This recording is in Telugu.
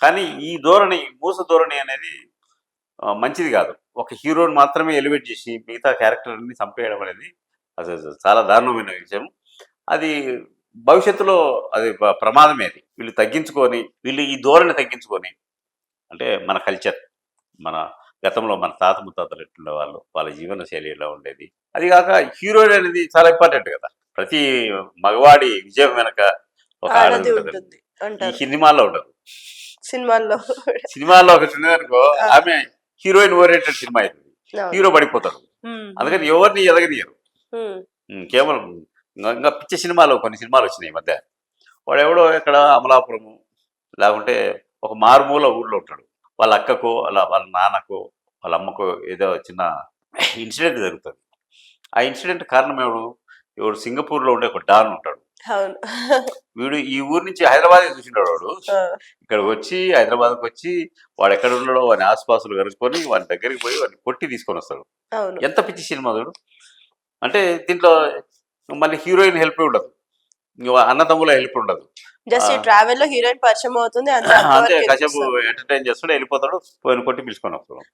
కానీ ఈ ధోరణి, మూస ధోరణి అనేది మంచిది కాదు. ఒక హీరోని మాత్రమే ఎలివేట్ చేసి మిగతా క్యారెక్టర్‌ని చంపేయడం అనేది అసలు చాలా దారుణమైన విషయం. అది భవిష్యత్తులో అది ప్రమాదమే అది. వీళ్ళు తగ్గించుకొని, వీళ్ళు ఈ ధోరణి తగ్గించుకొని, అంటే మన కల్చర్, మన గతంలో మన తాత ముత్తాతలు ఎట్లుండేవాళ్ళు, వాళ్ళ జీవన శైలి ఎలా ఉండేది. అది కాక హీరోయిన్ అనేది చాలా ఇంపార్టెంట్ కదా! ప్రతి మగవాడి విజయం వెనక ఒక ఆడది ఆడది ఉంటది. ఉంటుంది ఈ అంటారు సినిమాల్లో ఉండదు. సినిమాల్లో. సినిమాల్లో ఒకటి ఉన్నదనుకో, ఆమె హీరోయిన్ ఓరియెంటెడ్ సినిమా అయితది. అవును. హీరో పడిపోతాడు. ఉమ్, అందుకని ఎవరిని ఎదగనియరు. ఉమ్, కేవలం ఇంకా పిచ్చి సినిమాలు కొన్ని సినిమాలు వచ్చినాయి ఈ మధ్య. వాడెవడో ఎక్కడ అమలాపురము, లేకుంటే ఒక మారుమూల ఊర్లో ఉంటాడు. వాళ్ళ అక్కకో, వాళ్ళ నాన్నకో, వాళ్ళ అమ్మకో ఏదో చిన్న ఇన్సిడెంట్ జరుగుతుంది. ఆ ఇన్సిడెంట్ కారణం ఎవడు సింగపూర్‌లో ఉండే ఒక డాన్ ఉంటాడు. అవును. వీడు ఈ ఊరు నుంచి హైదరాబాదే చూసింటాడు వాడు. ఆ, ఇక్కడికి వచ్చి హైదరాబాద్‌కి వచ్చి వాడు ఎక్కడ ఉన్నాడో వాని ఆసుపాసులు కనుక్కొని వాని దగ్గరికి పోయి వాడిని కొట్టి తీసుకొని వస్తాడు. అవును. ఎంత పిచ్చి సినిమా చూడు. అంటే దీంట్లో మళ్ళీ హీరోయిన్ హెల్ప్ ఉండదు. అన్నదమ్ముల హెల్ప్ ఉండదు. జస్ట్ ఈ ట్రావెల్ లో హీరోయిన్ పరిచయం అవుతుంది, అంతే అంతే అంతవరకు కాసేపు ఎంటర్టైన్ చేస్తాడు, వెళ్ళిపోతాడు, పోయిన కొట్టి పిలుచుకొని వస్తాడు.